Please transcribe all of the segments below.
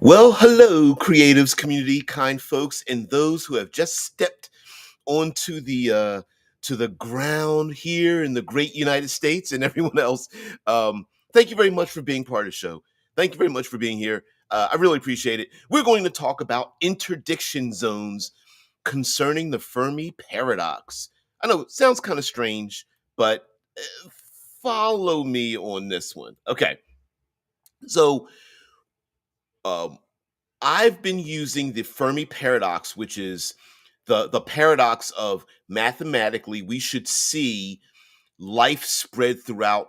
Well, hello, creatives, community, kind folks, and those who have just stepped onto the ground here in the great United States, and everyone else. Thank you very much for being part of the show. Thank you very much for being here. I really appreciate it. We're going to talk about interdiction zones concerning the Fermi Paradox. I know it sounds kind of strange, but follow me on this one. Okay, so. Um, I've been using the Fermi paradox, which is the paradox of mathematically we should see life spread throughout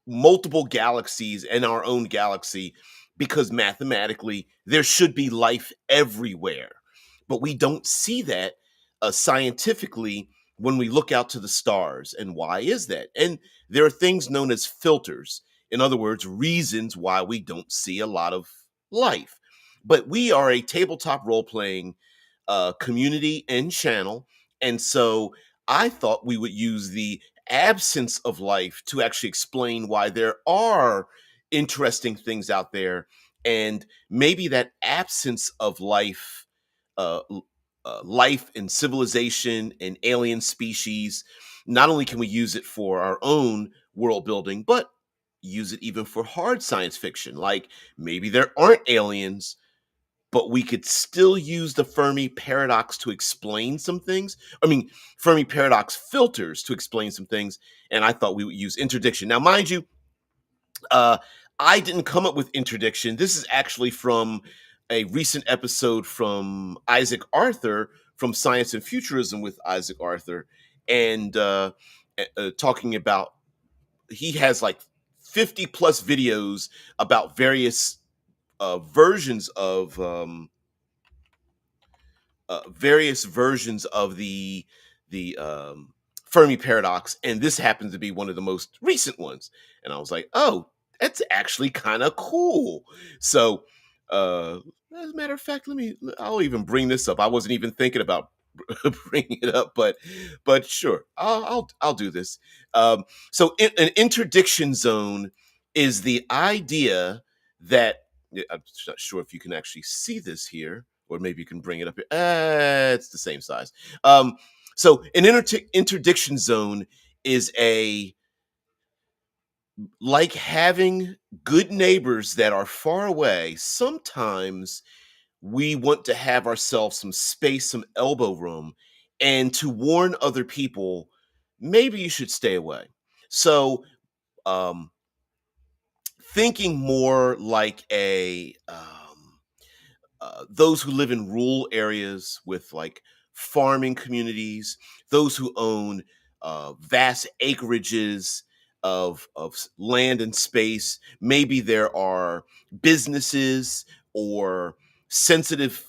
multiple galaxies and our own galaxy because mathematically there should be life everywhere. But we don't see that scientifically when we look out to the stars. And why is that? And there are things known as filters. In other words, reasons why we don't see a lot of life. But we are a tabletop role playing community and channel. And so I thought we would use the absence of life to actually explain why there are interesting things out there. And maybe that absence of life, uh, life and civilization and alien species, not only can we use it for our own world building, but use it even for hard science fiction. Like maybe there aren't aliens, but we could still use the Fermi paradox to explain some things. I mean, Fermi paradox filters to explain some things. And I thought we would use interdiction. Now, mind you, uh, I didn't come up with interdiction. This is actually from a recent episode from Isaac Arthur from Science and Futurism with Isaac Arthur, and talking about he has like 50 plus videos about versions of various versions of the Fermi paradox, and this happens to be one of the most recent ones. And I was like, "Oh, that's actually kind of cool." So, as a matter of fact, I'll even bring this up. I wasn't even thinking about bringing it up, but sure, I'll do this. An interdiction zone is the idea that I'm not sure if you can actually see this here, or maybe you can bring it up here. It's the same size. So an interdiction zone is a like having good neighbors that are far away. Sometimes we want to have ourselves some space, some elbow room, and to warn other people, maybe you should stay away. So, um, thinking more like those who live in rural areas with like farming communities, those who own vast acreages of land and space. Maybe there are businesses or sensitive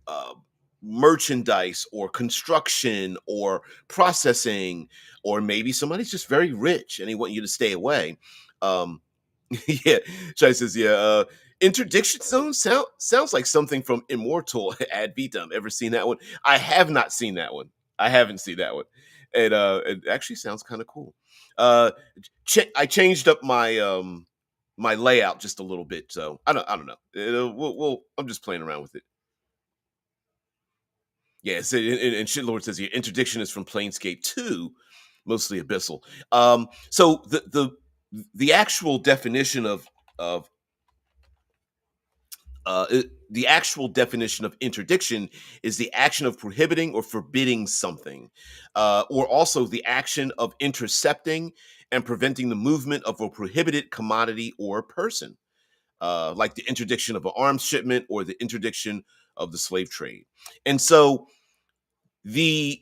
uh, merchandise or construction or processing, or maybe somebody's just very rich and they want you to stay away. Um, yeah, Chai says, yeah. Interdiction Zone sounds like something from Immortal ad vitam. Ever seen that one? I have not seen that one. I haven't seen that one. And it actually sounds kind of cool. Uh, I changed up my layout just a little bit, so I don't know. I'm just playing around with it. Yeah, so, and Shitlord says here, interdiction is from Planescape 2, mostly abyssal. So the actual definition of the actual definition of interdiction is the action of prohibiting or forbidding something, or also the action of intercepting and preventing the movement of a prohibited commodity or person, like the interdiction of an arms shipment or the interdiction of the slave trade. And so the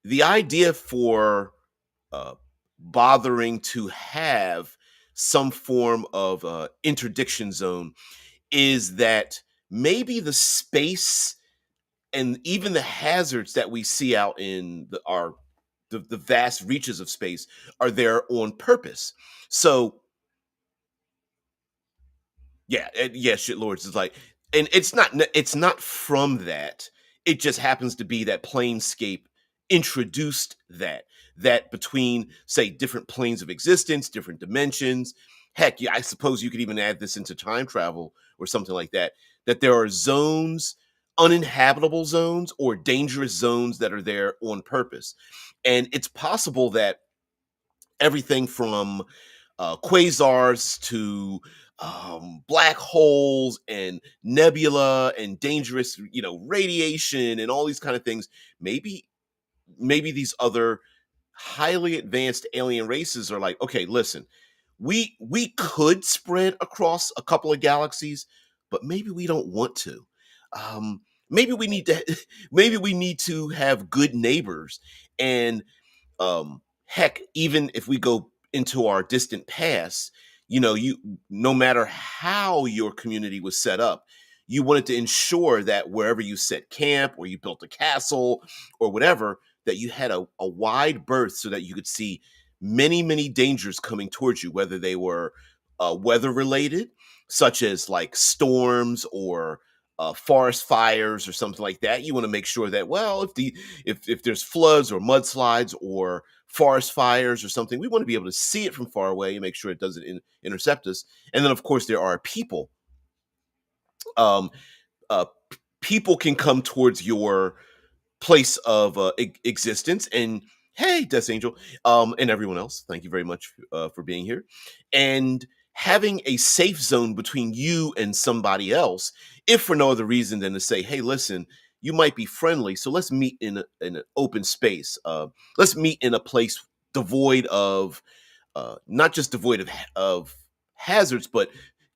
the idea for uh, bothering to have some form of interdiction zone is that maybe the space and even the hazards that we see out in the vast reaches of space are there on purpose. So yeah, yeah, shit lords is like, and it's not from that. It just happens to be that Planescape introduced that between say different planes of existence, different dimensions. Heck, yeah, I suppose you could even add this into time travel or something like that, that there are zones, uninhabitable zones or dangerous zones that are there on purpose. And it's possible that everything from quasars to black holes and nebula and dangerous, radiation and all these kind of things. Maybe these other highly advanced alien races are like, okay, listen, we could spread across a couple of galaxies, but maybe we don't want to. Maybe we need to maybe we need to have good neighbors. And heck, even if we go into our distant past, you no matter how your community was set up, you wanted to ensure that wherever you set camp or you built a castle or whatever, that you had a wide berth so that you could see many, many dangers coming towards you, whether they were weather related, such as like storms or forest fires or something like that. You want to make sure that, well, if there's floods or mudslides or forest fires or something, we want to be able to see it from far away and make sure it doesn't intercept us. And then, of course, there are people. Um, People can come towards your place of existence. And hey, Death Angel, and everyone else, thank you very much for being here. And having a safe zone between you and somebody else, if for no other reason than to say, hey, listen, you might be friendly, so let's meet in an open space. Let's meet in a place devoid of not just devoid of hazards, but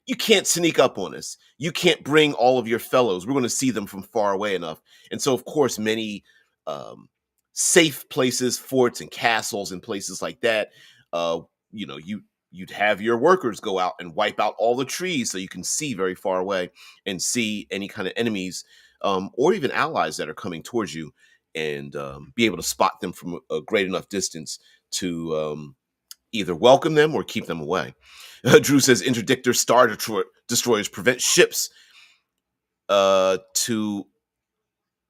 you can't sneak up on us. You can't bring all of your fellows. We're going to see them from far away enough. And so, of course, many um, safe places, forts and castles and places like that, uh, you'd have your workers go out and wipe out all the trees so you can see very far away and see any kind of enemies or even allies that are coming towards you, and be able to spot them from a great enough distance to either welcome them or keep them away. Drew says interdictor destroyers prevent ships to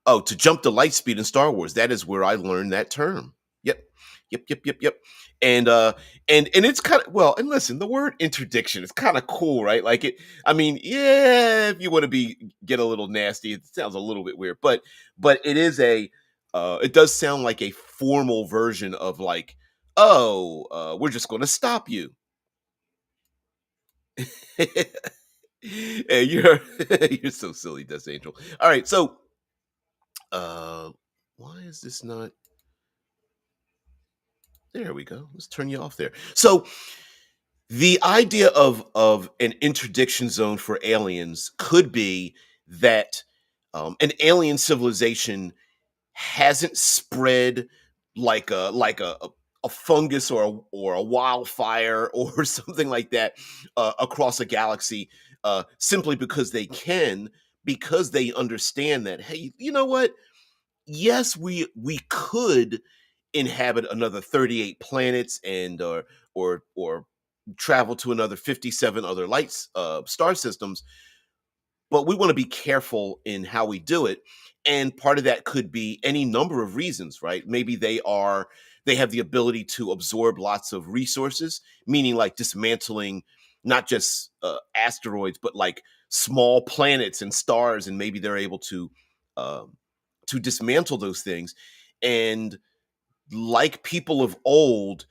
to jump to light speed in Star Wars. That is where I learned that term. Yep. Yep, yep, yep, yep. And and it's kind of, well, and listen, the word interdiction is kind of cool, right? Like it, I mean, yeah, if you want to get a little nasty, it sounds a little bit weird, but it is it does sound like a formal version of like, oh, we're just going to stop you. Hey, you're so silly, Death Angel. All right, so uh why is this not, there we go. Let's turn you off there. So the idea of an interdiction zone for aliens could be that an alien civilization hasn't spread like a fungus or a wildfire or something like that across a galaxy, simply because they can, because they understand that, hey, you know what, yes, we could inhabit another 38 planets and or travel to another 57 other lights star systems, but we want to be careful in how we do it. And part of that could be any number of reasons, right? Maybe they have the ability to absorb lots of resources, meaning like dismantling not just asteroids but like small planets and stars, and maybe they're able um, to dismantle those things. And like people of old,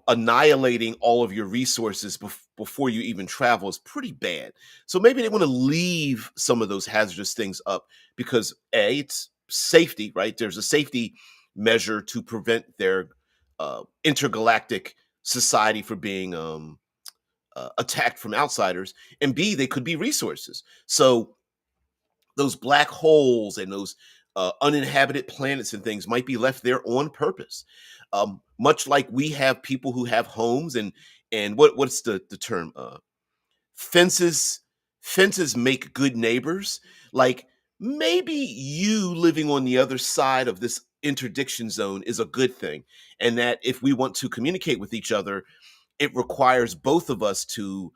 annihilating all of your resources before you even travel is pretty bad. So maybe they want to leave some of those hazardous things up because A, it's safety, right? There's a safety measure to prevent their intergalactic society from being attacked from outsiders. And B, they could be resources. So those black holes and those uninhabited planets and things might be left there on purpose. Much like we have people who have homes and what's the term? Fences. Fences make good neighbors. Like maybe you living on the other side of this interdiction zone is a good thing, and that if we want to communicate with each other, it requires both of us to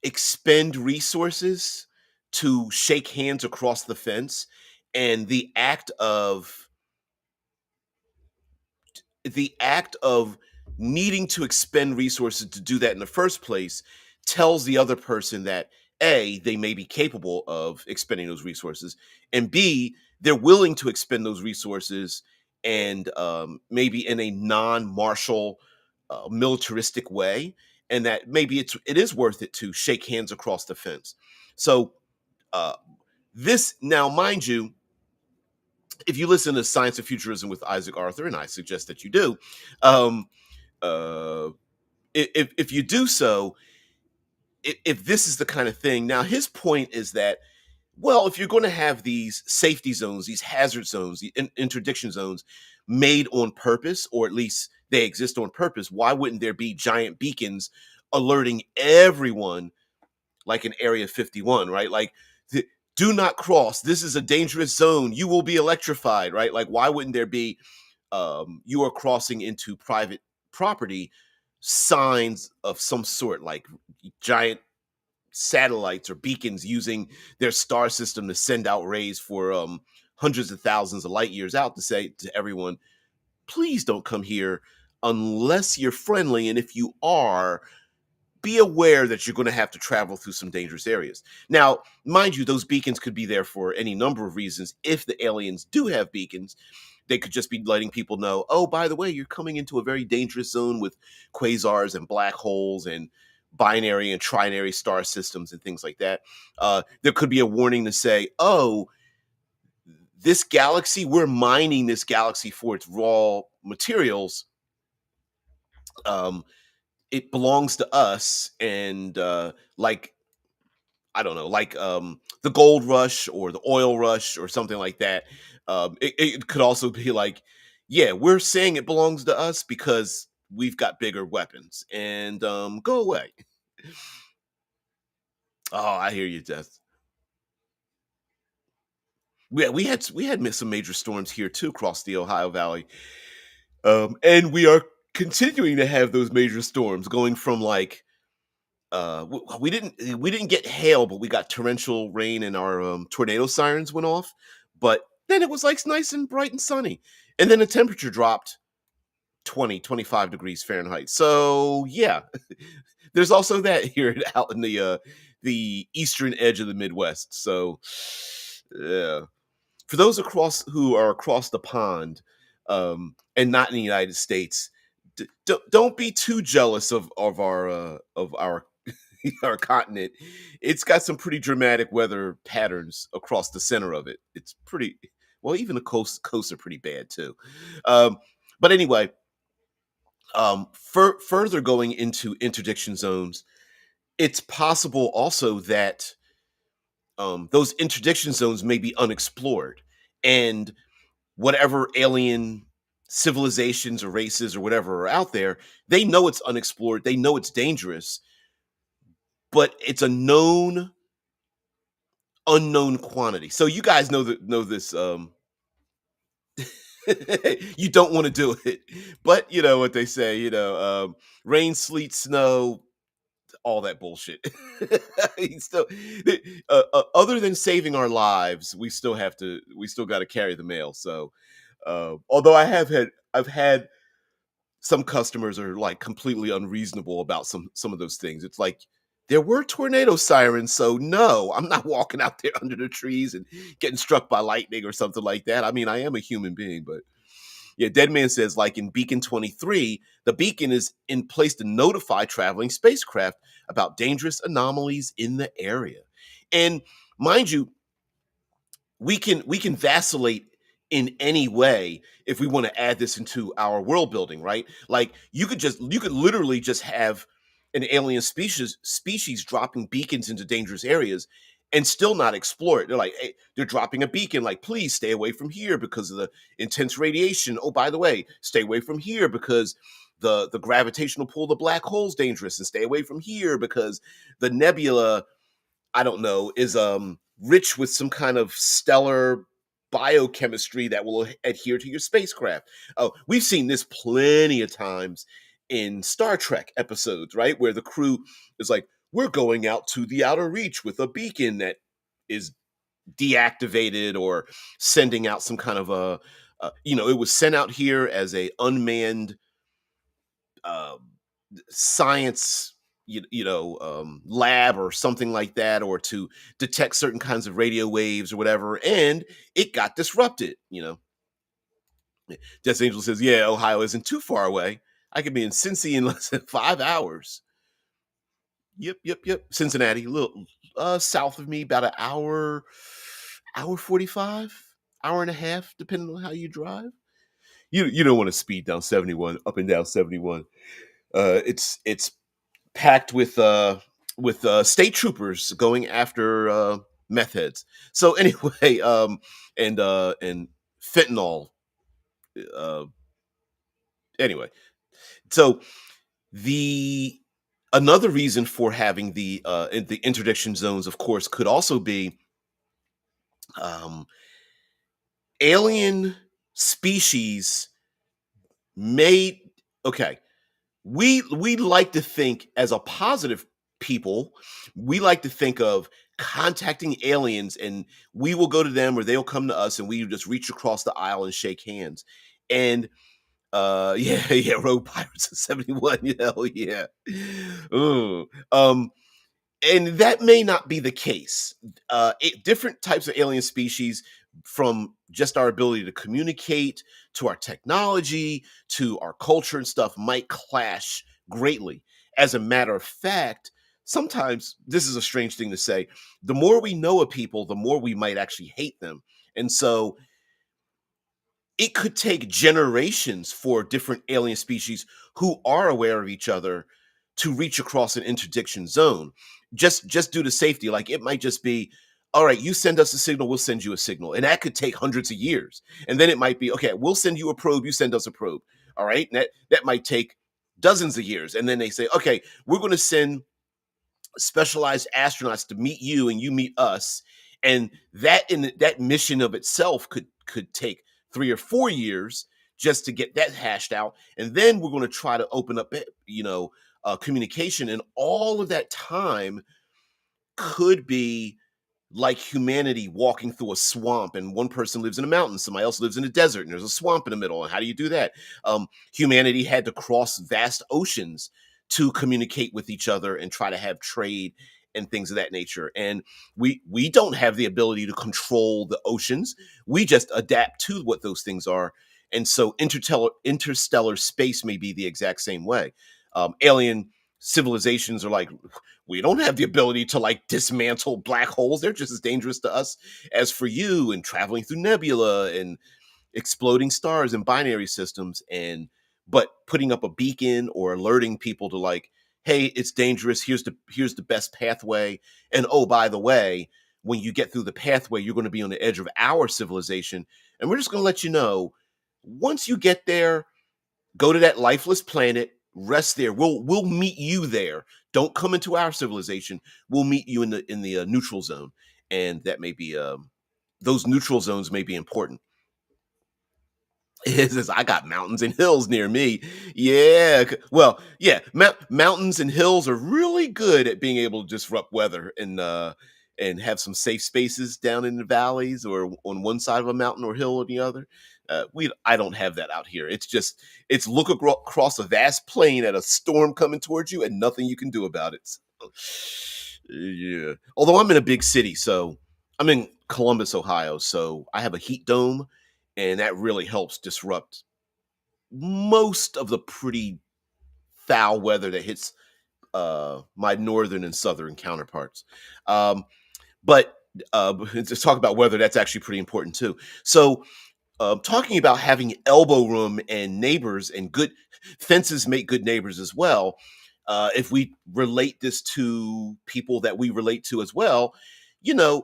expend resources to shake hands across the fence. And the act of needing to expend resources to do that in the first place tells the other person that A, they may be capable of expending those resources, and B, they're willing to expend those resources and maybe in a non-martial, militaristic way, and that maybe it is worth it to shake hands across the fence. So uh, this now, mind you, if you listen to Science of Futurism with Isaac Arthur, and I suggest that you do, um, uh, if you do so, if this is the kind of thing, now his point is that, well, if you're going to have these safety zones, these hazard zones, the interdiction zones made on purpose, or at least they exist on purpose, why wouldn't there be giant beacons alerting everyone, like in Area 51, right? Like, do not cross. This is a dangerous zone. You will be electrified, right? Like, why wouldn't there be, you are crossing into private property, signs of some sort, like giant satellites or beacons using their star system to send out rays for hundreds of thousands of light years out to say to everyone, please don't come here unless you're friendly. And if you are, be aware that you're going to have to travel through some dangerous areas. Now, mind you, those beacons could be there for any number of reasons. If the aliens do have beacons, they could just be letting people know, oh, by the way, you're coming into a very dangerous zone with quasars and black holes and binary and trinary star systems and things like that. There could be a warning to say, oh, this galaxy, we're mining this galaxy for its raw materials. It belongs to us. And like, I don't know, like the gold rush or the oil rush or something like that. It could also be like, yeah, we're saying it belongs to us because we've got bigger weapons, and go away. Oh, I hear you, Death. Yeah, we had some major storms here too across the Ohio Valley, and we are continuing to have those major storms going from like we didn't get hail, but we got torrential rain and our tornado sirens went off. But then it was like nice and bright and sunny, and then the temperature dropped 20-25 degrees Fahrenheit. So yeah, there's also that here out in the eastern edge of the Midwest. So yeah, for those across who are across the pond, and not in the United States, don't be too jealous of our our continent. It's got some pretty dramatic weather patterns across the center of it. It's pretty well, even the coasts are pretty bad too. But anyway, further going into interdiction zones, it's possible also that those interdiction zones may be unexplored, and whatever alien civilizations or races or whatever are out there, they know it's unexplored. They know it's dangerous, but it's a known unknown quantity. So you guys know this. You don't want to do it, but you know what they say. Rain, sleet, snow, all that bullshit. Still, other than saving our lives, we still got to carry the mail. So, although I've had some customers are like completely unreasonable about some of those things. It's like there were tornado sirens, so no, I'm not walking out there under the trees and getting struck by lightning or something like that. I mean, I am a human being, but yeah, Deadman says like in Beacon 23, the beacon is in place to notify traveling spacecraft about dangerous anomalies in the area. And mind you, we can vacillate in any way if we want to add this into our world building, right? Like you could literally just have an alien species dropping beacons into dangerous areas and still not explore it. They're like, hey, they're dropping a beacon, like, please stay away from here because of the intense radiation. Oh, by the way, stay away from here because the gravitational pull of the black hole's dangerous, and stay away from here because the nebula, I don't know, is rich with some kind of stellar biochemistry that will adhere to your spacecraft. Oh, we've seen this plenty of times in Star Trek episodes, right? Where the crew is like, we're going out to the outer reach with a beacon that is deactivated or sending out some kind of it was sent out here as a unmanned uh, science. lab or something like that, or to detect certain kinds of radio waves or whatever, and it got disrupted. Jess Angel says, "Yeah, Ohio isn't too far away. I could be in Cincy in less than 5 hours." Yep, yep, yep. Cincinnati, a little south of me, about an hour 45, hour and a half, depending on how you drive. You don't want to speed down 71, up and down 71. It's packed with state troopers going after meth heads. So anyway, and fentanyl. Uh, anyway, so the another reason for having the interdiction zones, of course, could also be um, alien species made. Okay, we like to think as a positive people, we like to think of contacting aliens, and we will go to them or they'll come to us, and we just reach across the aisle and shake hands. And yeah, yeah, rogue pirates of 71. Hell yeah. Ooh. And that may not be the case. Different types of alien species, from just our ability to communicate, to our technology, to our culture and stuff, might clash greatly. As a matter of fact, sometimes this is a strange thing to say. The more we know of people, the more we might actually hate them. And so it could take generations for different alien species who are aware of each other to reach across an interdiction zone, just due to safety. Like, it might just be, all right, you send us a signal, we'll send you a signal, and that could take hundreds of years. And then it might be, okay, we'll send you a probe, you send us a probe. All right, and that might take dozens of years. And then they say, okay, we're going to send specialized astronauts to meet you, and you meet us. And that mission of itself could take 3 or 4 years just to get that hashed out. And then we're going to try to open up communication, and all of that time could be like humanity walking through a swamp, and one person lives in a mountain, somebody else lives in a desert, and there's a swamp in the middle. And how do you do that? Humanity had to cross vast oceans to communicate with each other and try to have trade and things of that nature. And we don't have the ability to control the oceans. We just adapt to what those things are. And so interstellar space may be the exact same way. Alien civilizations are like, we don't have the ability to like dismantle black holes. They're just as dangerous to us as for you, and traveling through nebula and exploding stars and binary systems. And but putting up a beacon or alerting people to, like, hey, it's dangerous, here's the best pathway. And oh, by the way, when you get through the pathway, you're going to be on the edge of our civilization, and we're just going to let you know, once you get there, go to that lifeless planet, rest there. We'll meet you there. Don't come into our civilization. We'll meet you in the neutral zone. And that may be those neutral zones may be important. It says, I got mountains and hills near me. Yeah. Well, yeah, mountains and hills are really good at being able to disrupt weather, and have some safe spaces down in the valleys or on one side of a mountain or hill or the other. I don't have that out here. It's look across a vast plain at a storm coming towards you, and nothing you can do about it. So, yeah. Although I'm in a big city, so I'm in Columbus, Ohio, so I have a heat dome, and that really helps disrupt most of the pretty foul weather that hits my northern and southern counterparts. But to talk about weather, that's actually pretty important too. So, talking about having elbow room and neighbors, and good fences make good neighbors as well. If we relate this to people that we relate to as well,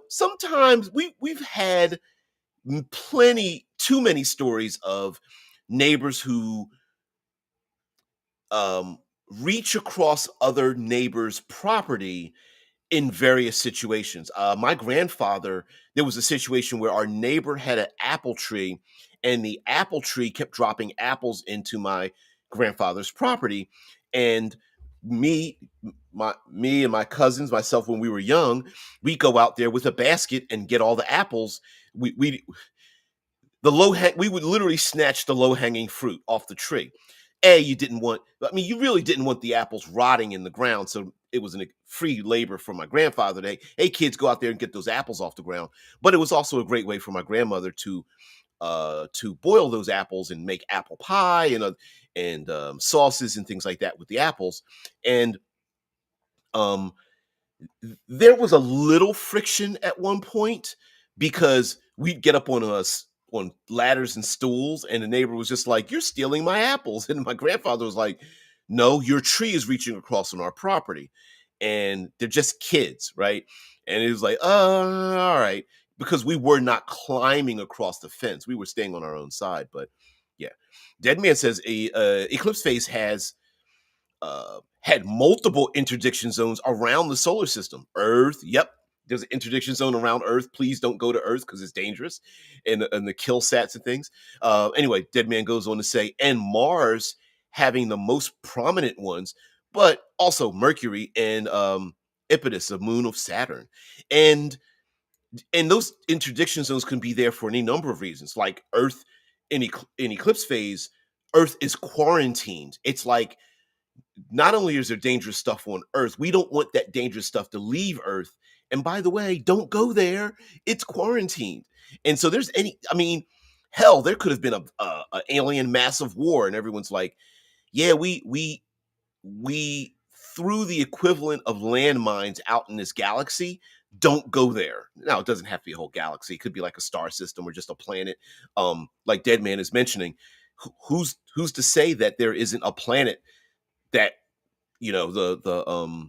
sometimes we've had plenty too many stories of neighbors who um, reach across other neighbors' property in various situations. My grandfather, there was a situation where our neighbor had an apple tree, and the apple tree kept dropping apples into my grandfather's property. And me, me and my cousins, myself, when we were young, we go out there with a basket and get all the apples. We the we would literally snatch the low hanging fruit off the tree. You didn't want, I mean, you really didn't want the apples rotting in the ground. So it was a free labor for my grandfather to, hey, kids, go out there and get those apples off the ground. But it was also a great way for my grandmother to boil those apples and make apple pie and sauces and things like that with the apples. And um, there was a little friction at one point because we'd get up on us on ladders and stools, and the neighbor was just like, "You're stealing my apples," and my grandfather was like, "No, your tree is reaching across on our property, and they're just kids, right?" And it was like, all right," because we were not climbing across the fence; we were staying on our own side. But yeah, Dead Man says a eclipse phase had multiple interdiction zones around the solar system. Earth, yep, there's an interdiction zone around Earth. Please don't go to Earth because it's dangerous, and the kill sats and things. Anyway, Dead Man goes on to say, and Mars having the most prominent ones, but also Mercury and Ipidus, the moon of Saturn, and and those interdiction zones can be there for any number of reasons. Like Earth in eclipse phase, Earth is quarantined. It's like not only is there dangerous stuff on Earth, we don't want that dangerous stuff to leave Earth. And by the way, don't go there. It's quarantined. And so there's I mean, hell, there could have been a alien massive war, and everyone's like, yeah, we threw the equivalent of landmines out in this galaxy. Don't go there. Now, it doesn't have to be a whole galaxy. It could be like a star system or just a planet. Like Dead Man is mentioning, who's to say that there isn't a planet that the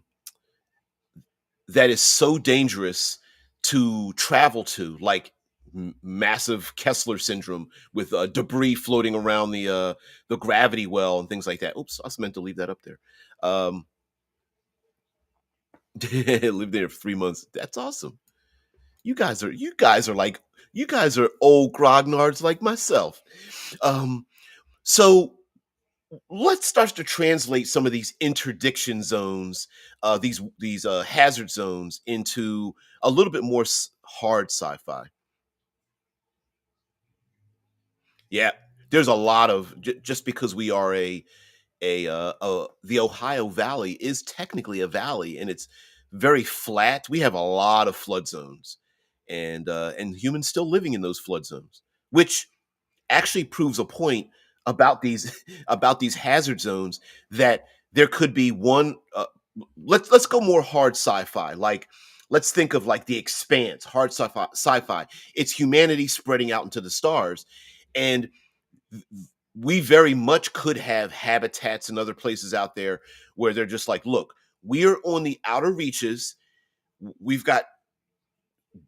that is so dangerous to travel to, like massive Kessler syndrome with debris floating around the gravity well and things like that. Oops, I was meant to leave that up there. Lived there for 3 months. That's awesome. You guys are old grognards like myself. Um, so let's start to translate some of these interdiction zones, these hazard zones, into a little bit more hard sci-fi. Yeah, there's a lot of just because we are the Ohio Valley is technically a valley, and it's very flat. We have a lot of flood zones, and humans still living in those flood zones, which actually proves a point about these about these hazard zones, that there could be one. Let's go more hard sci-fi. Like let's think of like The Expanse, hard sci-fi. It's humanity spreading out into the stars, and we very much could have habitats and other places out there where they're just like, look, we're on the outer reaches. We've got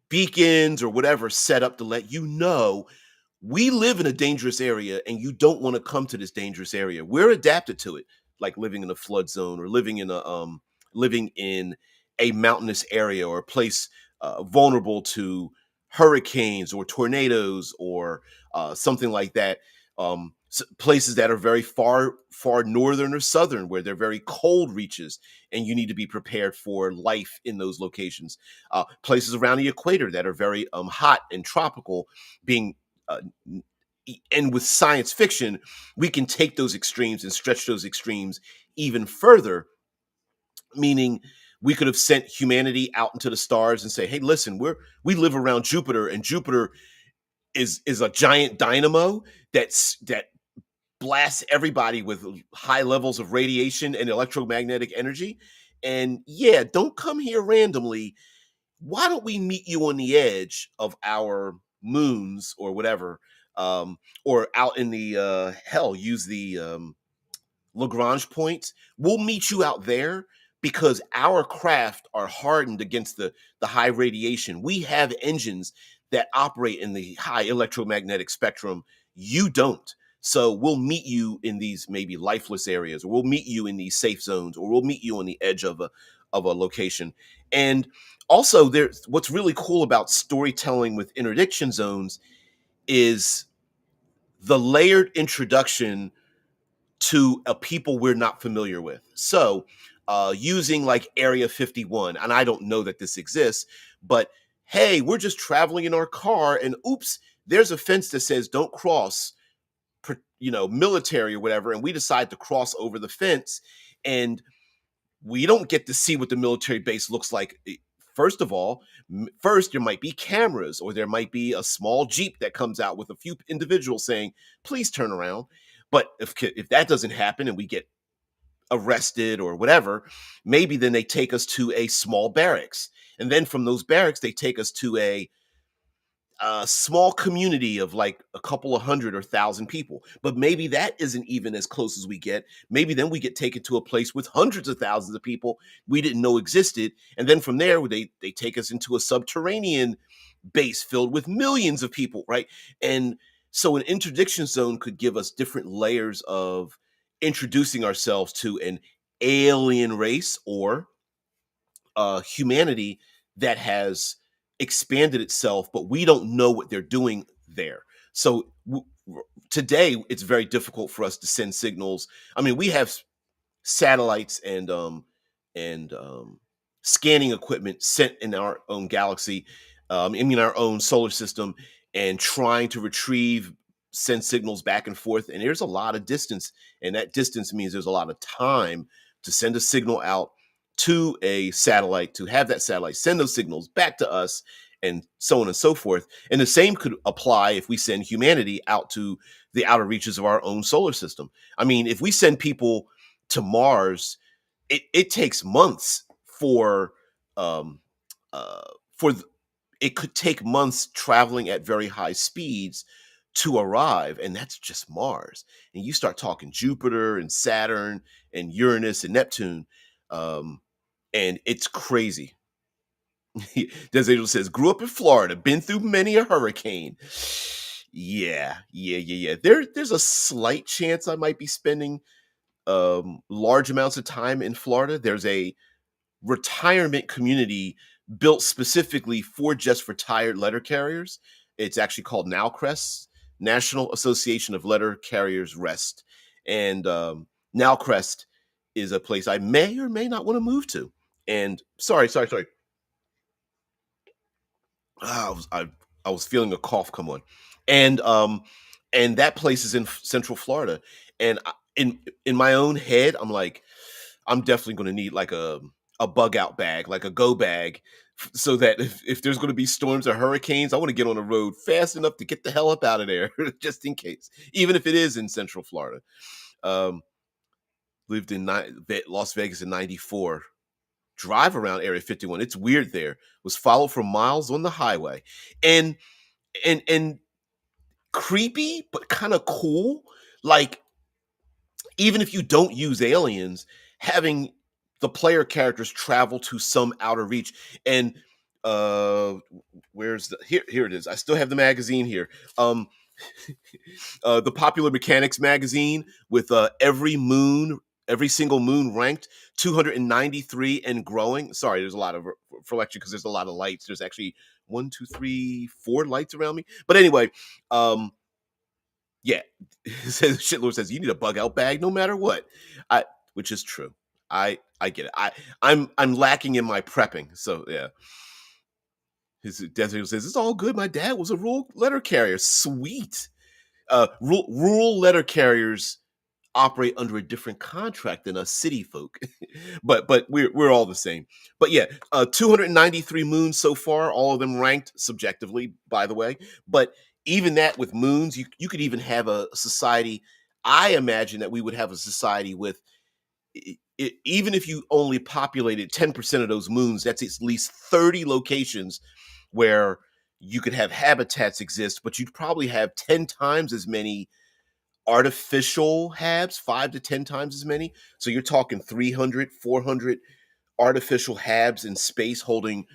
beacons or whatever set up to let you know we live in a dangerous area and you don't want to come to this dangerous area. We're adapted to it, like living in a flood zone or living in a mountainous area or a place vulnerable to hurricanes or tornadoes or something like that. Places that are very far northern or southern, where they're very cold reaches, and you need to be prepared for life in those locations. Places around the equator that are very hot and tropical, being uh, and with science fiction, we can take those extremes and stretch those extremes even further, meaning we could have sent humanity out into the stars and say, hey, listen, we live around Jupiter, and Jupiter is a giant dynamo that blasts everybody with high levels of radiation and electromagnetic energy. And yeah, don't come here randomly. Why don't we meet you on the edge of our moons or whatever, or out in the hell, use the Lagrange points. We'll meet you out there because our craft are hardened against the high radiation. We have engines that operate in the high electromagnetic spectrum. You don't. So we'll meet you in these maybe lifeless areas, or we'll meet you in these safe zones, or we'll meet you on the edge of a location. And also, there's what's really cool about storytelling with interdiction zones is the layered introduction to a people we're not familiar with. So, using like Area 51, and I don't know that this exists, but hey, we're just traveling in our car, and oops, there's a fence that says don't cross, military or whatever, and we decide to cross over the fence, and we don't get to see what the military base looks like. First of all, first there might be cameras, or there might be a small jeep that comes out with a few individuals saying, "Please turn around." But if that doesn't happen and we get arrested or whatever, maybe then they take us to a small barracks, and then from those barracks they take us to a small community of like a couple of hundred or thousand people. But maybe that isn't even as close as we get. Maybe then we get taken to a place with hundreds of thousands of people we didn't know existed. And then from there, they take us into a subterranean base filled with millions of people, right? And so an interdiction zone could give us different layers of introducing ourselves to an alien race or humanity that has expanded itself, but we don't know what they're doing there. So today, it's very difficult for us to send signals. I mean, we have satellites and scanning equipment sent in our own galaxy, in our own solar system, and trying to send signals back and forth. And there's a lot of distance, and that distance means there's a lot of time to send a signal out to a satellite, to have that satellite send those signals back to us, and so on and so forth. And the same could apply if we send humanity out to the outer reaches of our own solar system. I mean, if we send people to Mars, it takes months um, for it could take months traveling at very high speeds to arrive, and that's just Mars. And you start talking Jupiter and Saturn and Uranus and Neptune, and it's crazy. Des Angel says, grew up in Florida, been through many a hurricane. Yeah. There's a slight chance I might be spending large amounts of time in Florida. There's a retirement community built specifically for just retired letter carriers. It's actually called Nowcrest, National Association of Letter Carriers Rest. And Nowcrest is a place I may or may not want to move to. And sorry. I was feeling a cough come on, and that place is in Central Florida. And in my own head, I'm like, I'm definitely going to need like a bug out bag, like a go bag, so that if there's going to be storms or hurricanes, I want to get on the road fast enough to get the hell up out of there, just in case, even if it is in Central Florida. Um, Lived in Las Vegas in '94. Drive around Area 51. It's weird there. Was followed for miles on the highway, and and creepy, but kind of cool. Like, even if you don't use aliens, having the player characters travel to some outer reach. And uh where's the here it is. I still have the magazine here. The Popular Mechanics magazine with every single moon ranked 293 and growing. Sorry, there's a lot of reflection because there's a lot of lights. There's actually 1, 2, 3, 4 lights around me. But anyway, yeah, Shitlord says you need a bug out bag no matter what. Which is true. I get it. I'm lacking in my prepping. So yeah. His Desert says it's all good. My dad was a rural letter carrier. Sweet. Rural letter carriers operate under a different contract than us city folk, but we're all the same. But yeah, 293 moons so far, all of them ranked subjectively, by the way. But even that, with moons, you could even have a society. I imagine that we would have a society with, even if you only populated 10% of those moons, that's at least 30 locations where you could have habitats exist, but you'd probably have 10 times as many artificial habs, 5 to 10 times as many. So you're talking 300, 400 artificial habs in space, holding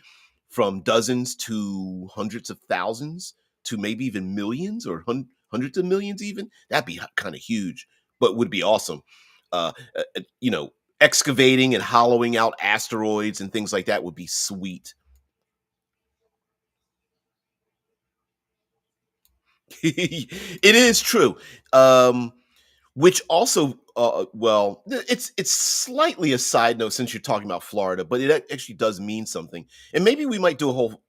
from dozens to hundreds of thousands to maybe even millions, or hundreds of millions even. That'd be kind of huge, but would be awesome. uh, uh, uh, you know Excavating and hollowing out asteroids and things like that would be sweet. It is true. Which also, well, it's slightly a side note since you're talking about Florida, but it actually does mean something, and maybe we might do a whole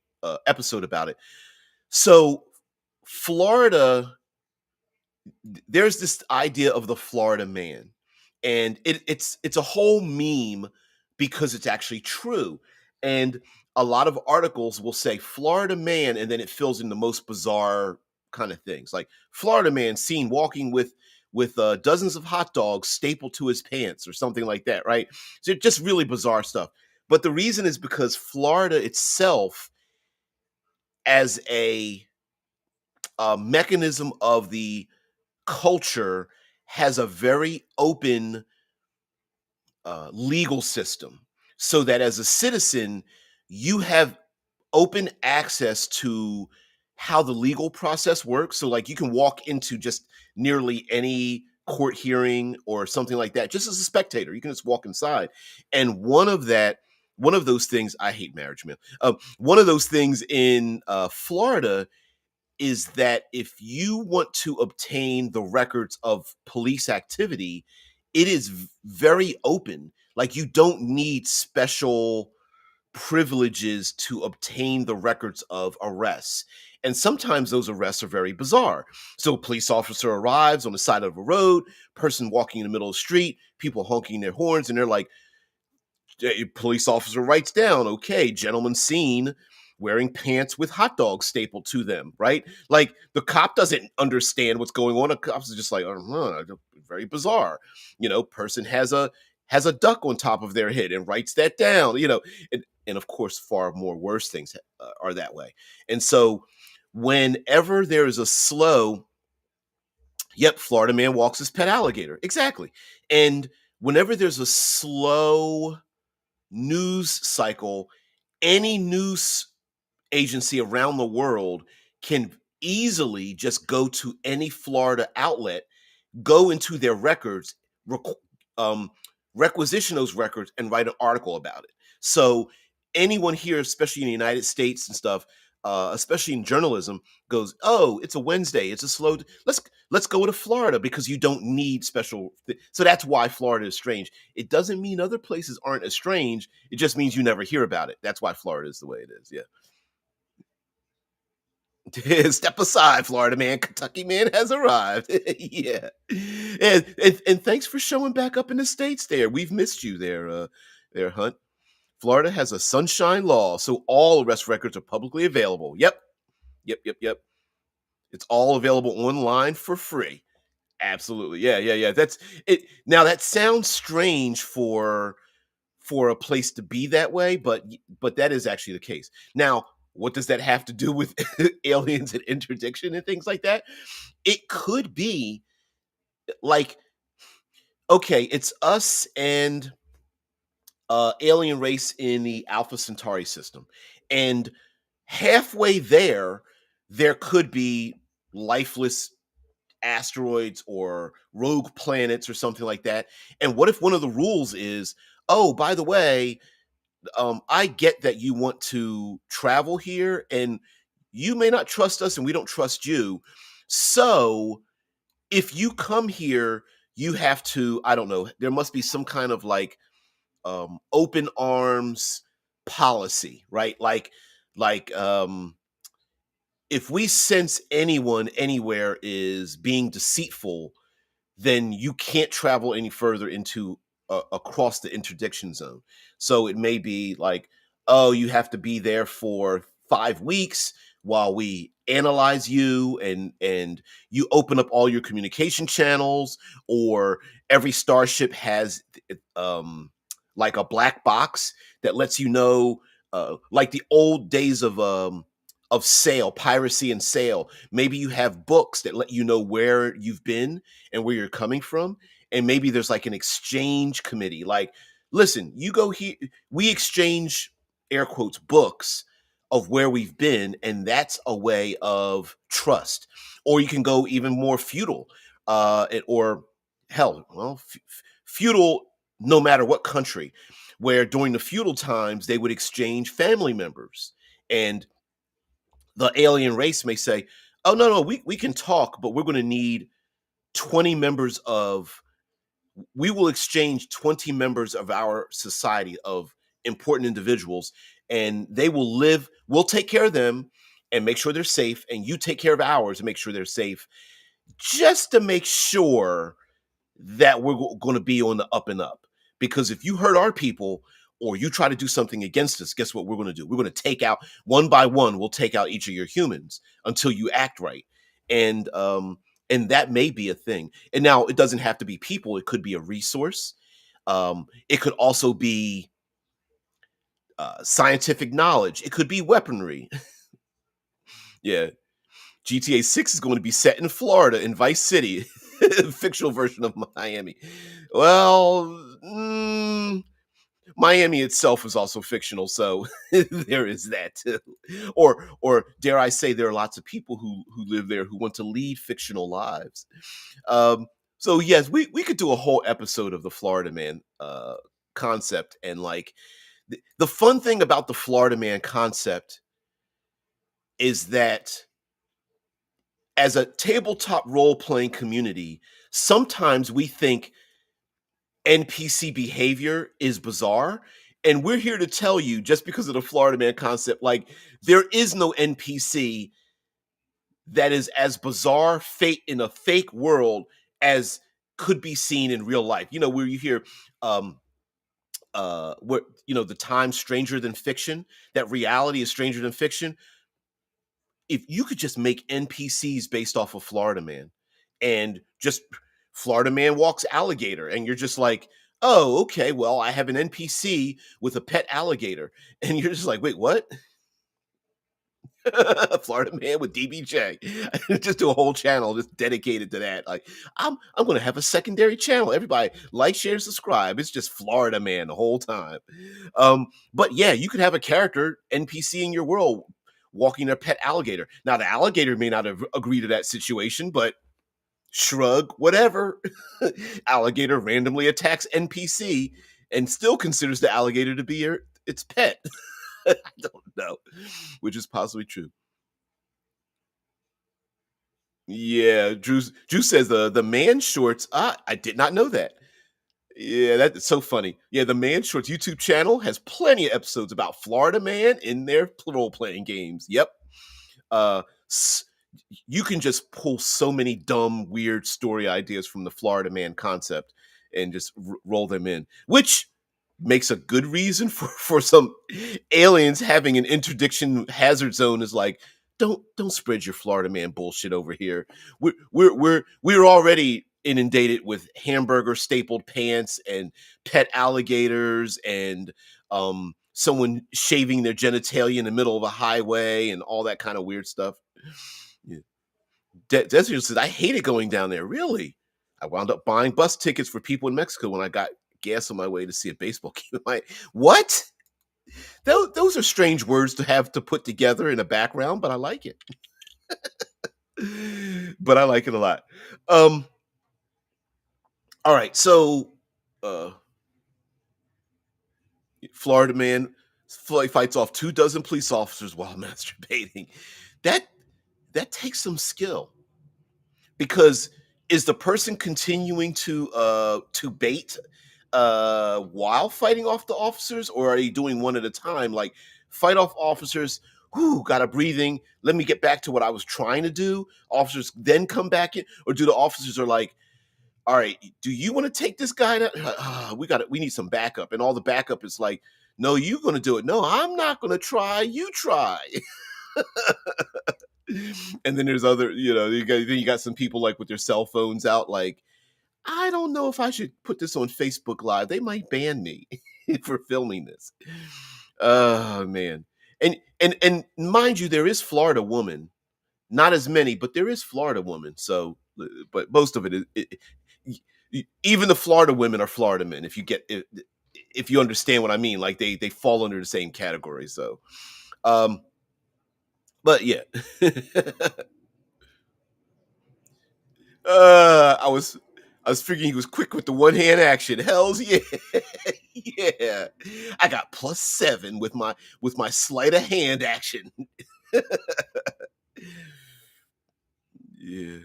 episode about it. So, Florida there's this idea of the Florida man, and it's a whole meme because it's actually true. And a lot of articles will say Florida man, and then it fills in the most bizarre kind of things, like Florida man seen walking with dozens of hot dogs stapled to his pants or something like that, right? So just really bizarre stuff. But the reason is because Florida itself, as a mechanism of the culture, has a very open legal system, so that as a citizen, you have open access to how the legal process works. So, like, you can walk into just nearly any court hearing or something like that, just as a spectator. You can just walk inside. And one of those things, I hate marriage, man. One of those things in Florida is that if you want to obtain the records of police activity, it is very open. Like, you don't need special privileges to obtain the records of arrests. And sometimes those arrests are very bizarre. So, a police officer arrives on the side of a road, person walking in the middle of the street, people honking their horns, and they're like, a police officer writes down, okay, gentleman seen wearing pants with hot dogs stapled to them, right? Like, the cop doesn't understand what's going on. The cops are just like, very bizarre. Person has a duck on top of their head and writes that down. And of course, far more worse things are that way. And so, whenever there is a slow, yep, Florida man walks his pet alligator, exactly. And whenever there's a slow news cycle, any news agency around the world can easily just go to any Florida outlet, go into their records, um, requisition those records, and write an article about it. So anyone here, especially in the United States and stuff, especially in journalism, goes, "Oh, it's a Wednesday. It's a slow. Let's go to Florida because you don't need special." So that's why Florida is strange. It doesn't mean other places aren't as strange. It just means you never hear about it. That's why Florida is the way it is. Yeah. Step aside, Florida man. Kentucky man has arrived. Yeah. And thanks for showing back up in the States there. We've missed you there, Hunt. Florida has a sunshine law, so all arrest records are publicly available. Yep. Yep, yep, yep. It's all available online for free. Absolutely. Yeah, yeah, yeah. That's it. Now, that sounds strange for a place to be that way, but that is actually the case. Now, what does that have to do with aliens and interdiction and things like that? It could be like, okay, it's us and alien race in the Alpha Centauri system. And halfway there could be lifeless asteroids or rogue planets or something like that. And what if one of the rules is, oh, by the way, I get that you want to travel here and you may not trust us and we don't trust you. So if you come here, you have to, I don't know, there must be some kind of like open arms policy, right? Like if we sense anyone anywhere is being deceitful, then you can't travel any further into across the interdiction zone. So it may be like, oh, you have to be there for 5 weeks while we analyze you, and you open up all your communication channels, or every starship has like a black box that lets you know, like the old days of sail piracy and sail. Maybe you have books that let you know where you've been and where you're coming from. And maybe there's like an exchange committee. Like, listen, you go here, we exchange, air quotes, books of where we've been. And that's a way of trust. Or you can go even more feudal, or hell, well, feudal, no matter what country, where during the feudal times, they would exchange family members. And the alien race may say, oh, no, we can talk, but we're going to need 20 members of, we will exchange 20 members of our society of important individuals, and they will live, we'll take care of them and make sure they're safe, and you take care of ours and make sure they're safe. just to make sure that we're going to be on the up and up. Because if you hurt our people or you try to do something against us, guess what we're going to do? We're going to take out one by one. We'll take out each of your humans until you act right, and that may be a thing. And now it doesn't have to be people. It could be a resource. It could also be scientific knowledge. It could be weaponry. Yeah, GTA 6 is going to be set in Florida, in Vice City, fictional version of Miami. Well, Miami itself is also fictional, so there is that too. Or dare I say, there are lots of people who live there who want to lead fictional lives. Um, so yes, we could do a whole episode of the Florida Man concept, and like the fun thing about the Florida Man concept is that as a tabletop role playing community, sometimes we think NPC behavior is bizarre. And we're here to tell you, just because of the Florida Man concept, like there is no NPC that is as bizarre fate in a fake world as could be seen in real life. You know, where you hear where the time stranger than fiction, that reality is stranger than fiction. If you could just make NPCs based off of Florida Man, and just Florida Man walks alligator, and you're just like, oh, okay, well, I have an NPC with a pet alligator, and you're just like, wait, what? Florida Man with DBJ. Just do a whole channel just dedicated to that. Like, I'm gonna have a secondary channel. Everybody like, share, subscribe. It's just Florida Man the whole time. But yeah, you could have a character NPC in your world walking their pet alligator. Now the alligator may not have agreed to that situation, but shrug, whatever. Alligator randomly attacks NPC and still considers the alligator to be its pet. I don't know, which is possibly true. Yeah, Drew says the man shorts. I did not know that. Yeah, that's so funny. Yeah, the Man Shorts YouTube channel has plenty of episodes about Florida Man in their role playing games. Yep. Uh, s- you can just pull so many dumb, weird story ideas from the Florida Man concept and just roll them in, which makes a good reason for some aliens having an interdiction hazard zone. Is like, don't spread your Florida Man bullshit over here. We're already inundated with hamburger stapled pants and pet alligators and someone shaving their genitalia in the middle of a highway and all that kind of weird stuff. Yeah. Desiree says, I hated going down there. Really? I wound up buying bus tickets for people in Mexico when I got gas on my way to see a baseball game. Like, what? Those are strange words to have to put together in a background, but I like it. But I like it a lot. Um, all right, so uh Florida Man fights off 2 dozen police officers while masturbating. That that takes some skill, because is the person continuing to bait while fighting off the officers, or are you doing one at a time, like fight off officers, who got a breathing, let me get back to what I was trying to do, officers then come back in, or do the officers are like, all right, do you want to take this guy down? We need some backup, and all the backup is like, no, you're going to do it, no, I'm not going to try, you try. And then there's other, you got some people like with their cell phones out, like, I don't know if I should put this on Facebook Live. They might ban me for filming this. Oh man. And mind you, there is Florida Woman. Not as many, but there is Florida Woman. So, but most of it is even the Florida women are Florida men. If you understand what I mean, like they fall under the same category. So, um, but yeah. I was figuring he was quick with the one hand action. Hell's yeah, yeah. I got +7 with my sleight of hand action. Yeah,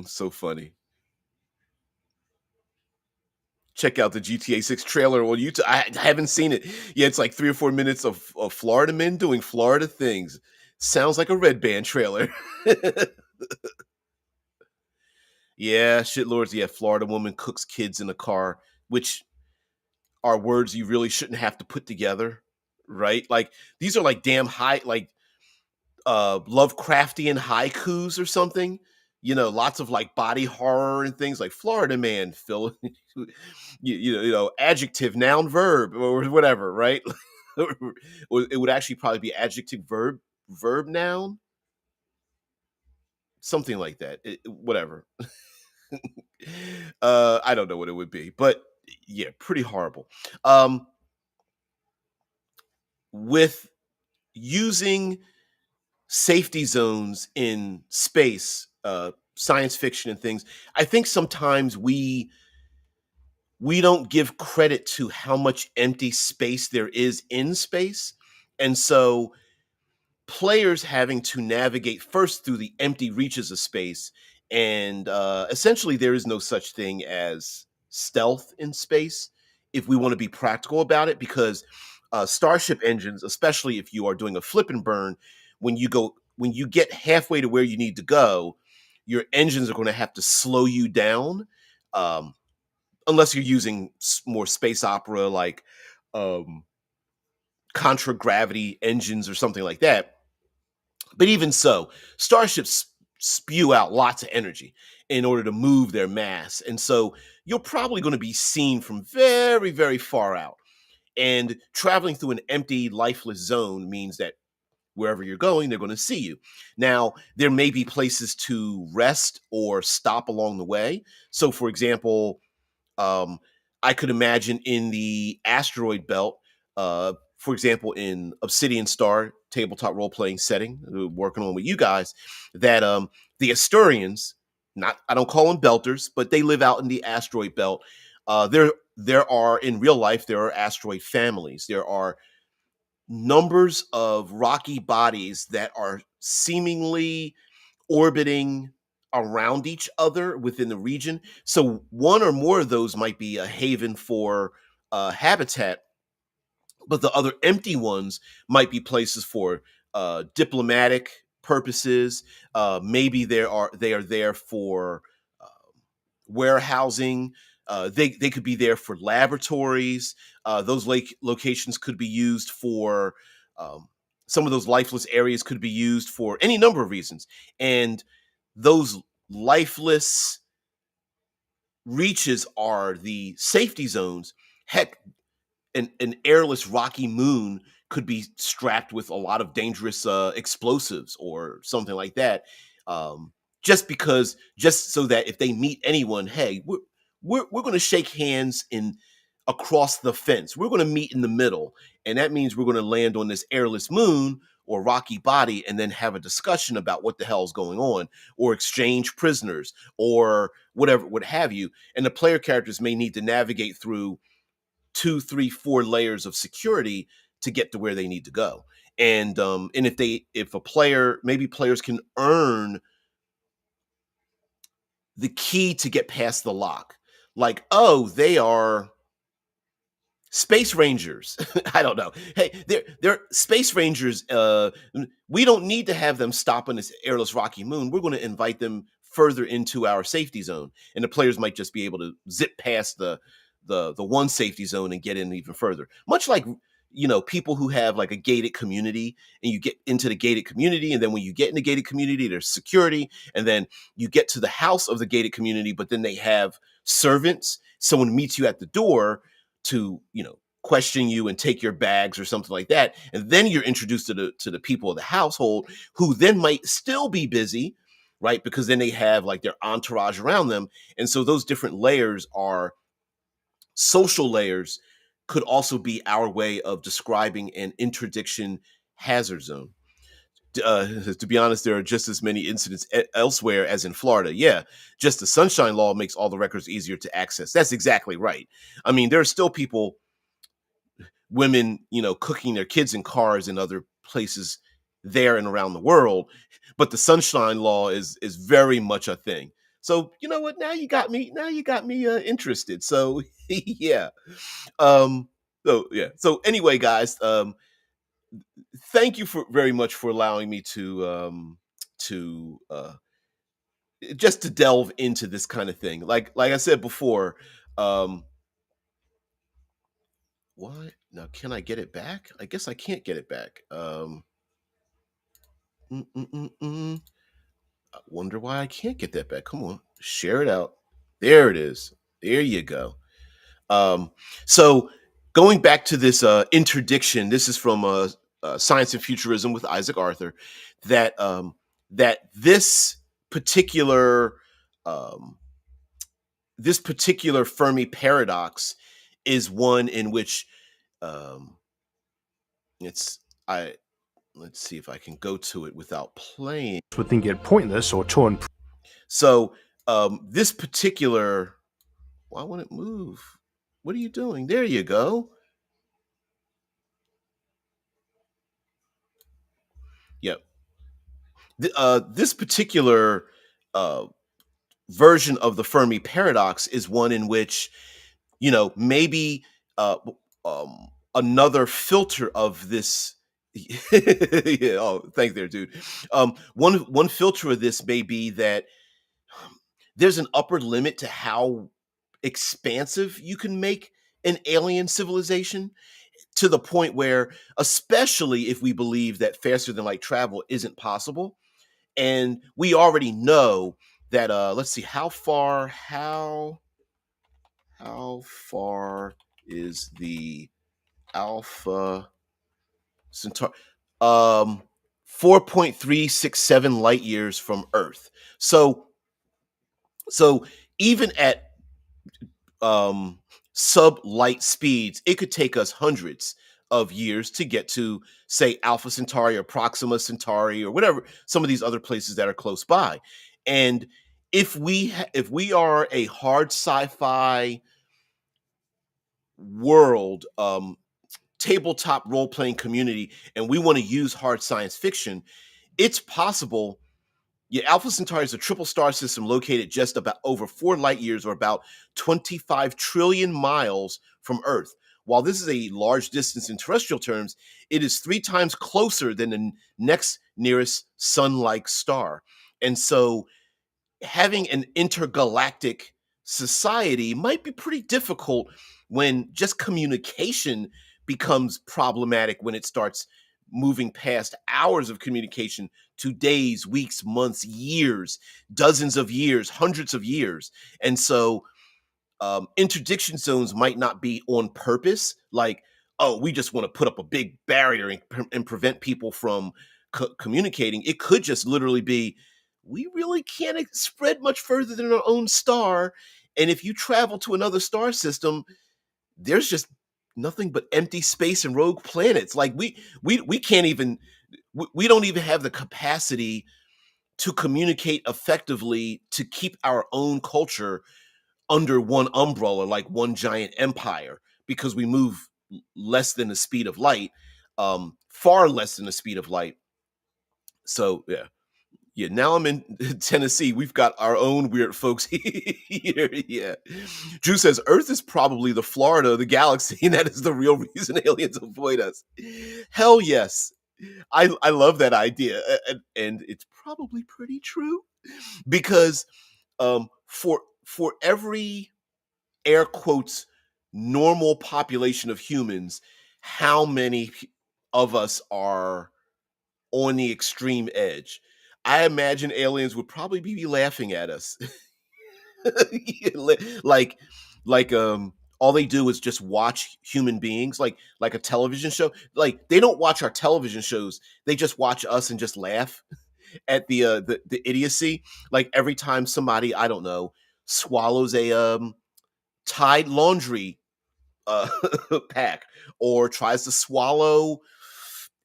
so funny. Check out the GTA 6 trailer on YouTube. I haven't seen it. Yeah, it's like 3 or 4 minutes of Florida men doing Florida things. Sounds like a Red Band trailer. Yeah, shitlords. Yeah, Florida woman cooks kids in a car, which are words you really shouldn't have to put together, right? Like these are like damn high, like Lovecraftian haikus or something. Lots of like body horror and things like Florida man, Phil. Adjective, noun, verb, or whatever, right? Or it would actually probably be adjective, verb, noun, something like that. Whatever. I don't know what it would be, but yeah, pretty horrible. Um, with using safety zones in space, science fiction and things, I think sometimes we don't give credit to how much empty space there is in space. And so players having to navigate first through the empty reaches of space, and essentially there is no such thing as stealth in space if we want to be practical about it, because starship engines, especially if you are doing a flip and burn, when you get halfway to where you need to go, your engines are going to have to slow you down, um, unless you're using more space opera like um, contragravity engines or something like that. But even so, starships spew out lots of energy in order to move their mass. And so you're probably going to be seen from very, very far out. And traveling through an empty, lifeless zone means that wherever you're going, they're going to see you. Now, there may be places to rest or stop along the way. So, for example, um, I could imagine in the asteroid belt, for example, in Obsidian Star tabletop role playing setting, working on with you guys, that the Asturians, not I don't call them belters, but they live out in the asteroid belt. There are in real life there are asteroid families. There are numbers of rocky bodies that are seemingly orbiting around each other within the region. So one or more of those might be a haven for habitat, but the other empty ones might be places for diplomatic purposes. Maybe they are there for uh, warehousing. They could be there for laboratories. Those locations could be used for um, some of those lifeless areas could be used for any number of reasons. And those lifeless reaches are the safety zones. Heck, an airless rocky moon could be strapped with a lot of dangerous explosives or something like that. Um, just so that if they meet anyone, hey, we're going to shake hands in across the fence. We're going to meet in the middle, and that means we're going to land on this airless moon or rocky body and then have a discussion about what the hell's going on, or exchange prisoners or whatever, what have you. And the player characters may need to navigate through two, three, four layers of security to get to where they need to go. And if a player, maybe players can earn the key to get past the lock. Like, oh, they are space rangers. I don't know. Hey, they're space rangers. We don't need to have them stop on this airless rocky moon. We're going to invite them further into our safety zone, and the players might just be able to zip past the one safety zone and get in even further. Much like people who have like a gated community, and you get into the gated community, and then when you get in the gated community, there's security, and then you get to the house of the gated community, but then they have servants. Someone meets you at the door to question you and take your bags or something like that, and then you're introduced to the people of the household, who then might still be busy, right? Because then they have like their entourage around them. And so those different layers are social layers, could also be our way of describing an interdiction hazard zone. To be honest, there are just as many incidents elsewhere as in Florida. Yeah, just the Sunshine Law makes all the records easier to access. That's exactly right. I mean, there are still people, women, cooking their kids in cars in other places there and around the world, but the Sunshine Law is very much a thing. So you know what? Now you got me. Now you got me interested. So yeah. So anyway, guys, thank you for very much for allowing me to just to delve into this kind of thing. Like I said before, um, what now? Can I get it back? I guess I can't get it back. Mm, mm, mm, mm. I wonder why I can't get that back. Come on, share it out. There it is. There you go. Um, so going back to this interdiction, this is from Science and Futurism with Isaac Arthur. That this particular um, this particular Fermi paradox is one in which um, it's I let's see if I can go to it without playing. Would think it pointless or torn. So this particular, why won't it move? What are you doing? There you go. Yep. This particular uh, version of the Fermi paradox is one in which, maybe another filter of this. Yeah. Oh, thanks, there, dude. One filter of this may be that there's an upper limit to how expansive you can make an alien civilization, to the point where, especially if we believe that faster than light travel isn't possible, and we already know that let's see, how far is the Alpha Centauri? 4.367 light years from Earth. So even at um sub light speeds, it could take us hundreds of years to get to, say, Alpha Centauri or Proxima Centauri or whatever, some of these other places that are close by. And if we are a hard sci-fi world, tabletop role-playing community, and we want to use hard science fiction, it's possible. Yeah, Alpha Centauri is a triple star system located just about over 4 light years, or about 25 trillion miles from Earth. While this is a large distance in terrestrial terms, it is 3 times closer than the next nearest sun-like star. And so having an intergalactic society might be pretty difficult when just communication becomes problematic, when it starts moving past hours of communication to days, weeks, months, years, dozens of years, hundreds of years. And so interdiction zones might not be on purpose, like, oh, we just want to put up a big barrier and prevent people from communicating. It could just literally be, we really can't spread much further than our own star, and if you travel to another star system, there's just nothing but empty space and rogue planets. Like, we can't even, we don't even have the capacity to communicate effectively to keep our own culture under one umbrella, like one giant empire, because we move less than the speed of light, far less than the speed of light. So yeah. Now I'm in Tennessee. We've got our own weird folks here. Yeah, Drew says Earth is probably the Florida of the galaxy, and that is the real reason aliens avoid us. Hell yes, I love that idea, and it's probably pretty true, because for every, air quotes, normal population of humans, how many of us are on the extreme edge? I imagine aliens would probably be laughing at us. like all they do is just watch human beings, like a television show. Like, they don't watch our television shows, they just watch us and just laugh at the idiocy. Like, every time somebody, I don't know, swallows a Tide laundry uh, pack, or tries to swallow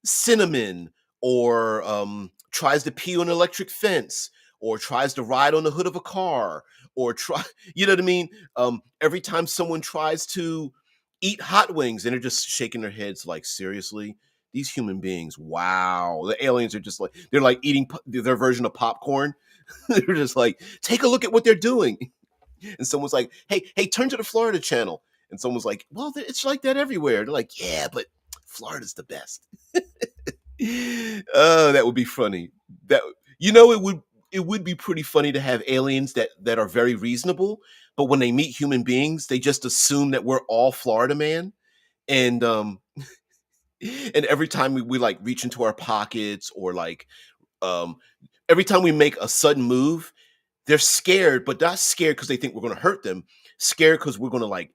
cinnamon, or tries to pee on an electric fence, or tries to ride on the hood of a car, or try, you know what I mean? Every time someone tries to eat hot wings, and they're just shaking their heads like, seriously? These human beings, wow. The aliens are just like, they're like eating their version of popcorn. They're just like, take a look at what they're doing. And someone's like, hey, turn to the Florida channel. And someone's like, well, it's like that everywhere. They're like, yeah, but Florida's the best. Oh, that would be funny. That, it would. it would be pretty funny to have aliens that are very reasonable, but when they meet human beings, they just assume that we're all Florida man, and and every time we like reach into our pockets or like um every time we make a sudden move, they're scared, but not scared because they think we're going to hurt them. Scared because we're going to like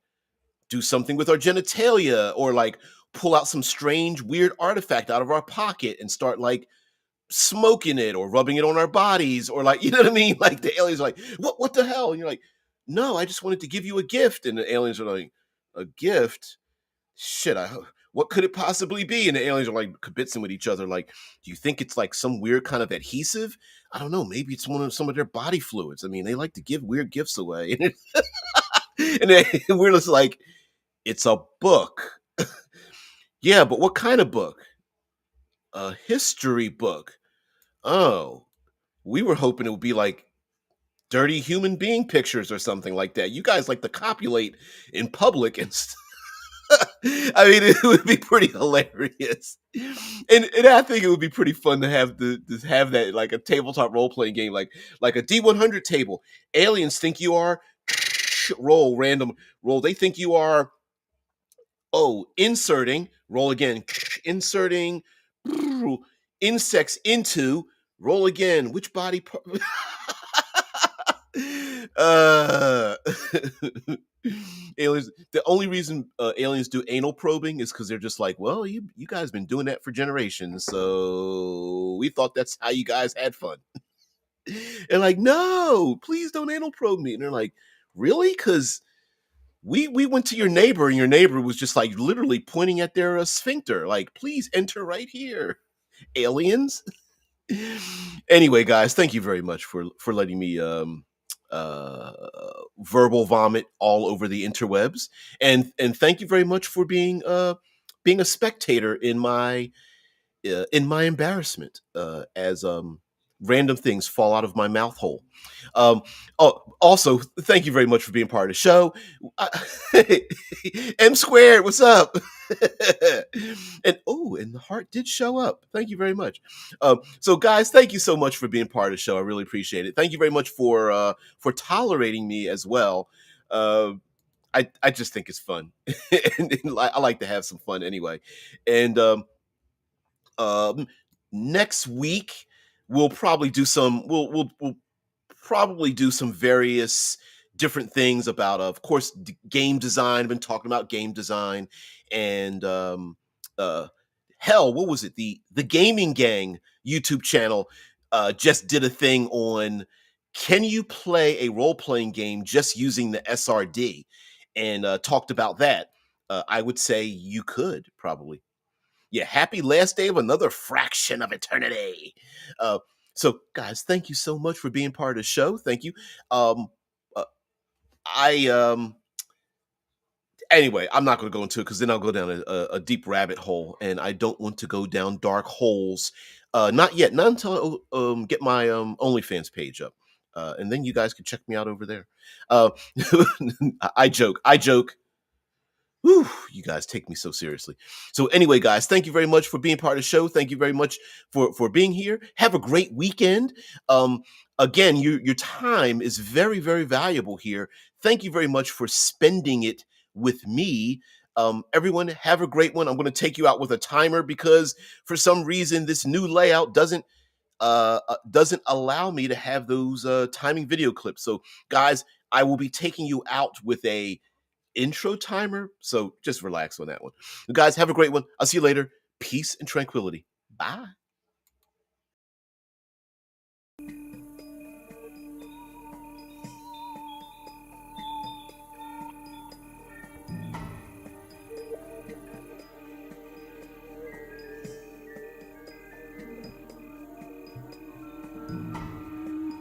do something with our genitalia or like pull out some strange weird artifact out of our pocket and start like smoking it or rubbing it on our bodies or like, you know what I mean? Like the aliens are like, what the hell? And you're like, no, I just wanted to give you a gift. And the aliens are like, a gift? Shit, what could it possibly be? And the aliens are like kibitzing with each other. Like, do you think it's like some weird kind of adhesive? I don't know. Maybe it's some of their body fluids. I mean, they like to give weird gifts away. And then we're just like, it's a book. Yeah, but what kind of book? A history book. Oh, we were hoping it would be like dirty human being pictures or something like that. You guys like to copulate in public and I mean, it would be pretty hilarious, and I think it would be pretty fun to have that like a tabletop role playing game, like a D100 table. Aliens think you are roll random roll. They think you are inserting roll again inserting insects into roll again. Which body part? uh aliens, the only reason aliens do anal probing is because they're just like, well, you guys been doing that for generations, so we thought that's how you guys had fun. And like, no, please don't anal probe me. And they're like, really? Because we went to your neighbor and your neighbor was just like literally pointing at their sphincter like, please enter right here, aliens. Anyway, guys, thank you very much for letting me uh verbal vomit all over the interwebs, and thank you very much for being a spectator in my embarrassment as random things fall out of my mouth hole. Um, oh, also, thank you very much for being part of the show. M squared, what's up? And the heart did show up. Thank you very much. So, guys, thank you so much for being part of the show. I really appreciate it. Thank you very much for tolerating me as well. Uh, I just think it's fun, and I like to have some fun anyway. And um, next week we'll probably do some various different things about, of course, game design. I've been talking about game design, and uh, hell, what was it? The Gaming Gang YouTube channel just did a thing on can you play a role playing game just using the SRD, and talked about that. I would say you could probably. Yeah, happy last day of another fraction of eternity. Uh, so, guys, thank you so much for being part of the show. Thank you. Um, uh, I Anyway, I'm not going to go into it because then I'll go down a deep rabbit hole, and I don't want to go down dark holes. Not yet, not until I get my OnlyFans page up, and then you guys can check me out over there. Uh, I joke. I joke. Whew, you guys take me so seriously. So anyway, guys, thank you very much for being part of the show. Thank you very much for being here. Have a great weekend. Again, your time is very, very valuable here. Thank you very much for spending it with me. Everyone, have a great one. I'm going to take you out with a timer because for some reason this new layout doesn't allow me to have those timing video clips. So, guys, I will be taking you out with a intro timer. So just relax on that one. You guys have a great one. I'll see you later. Peace and tranquility. Bye.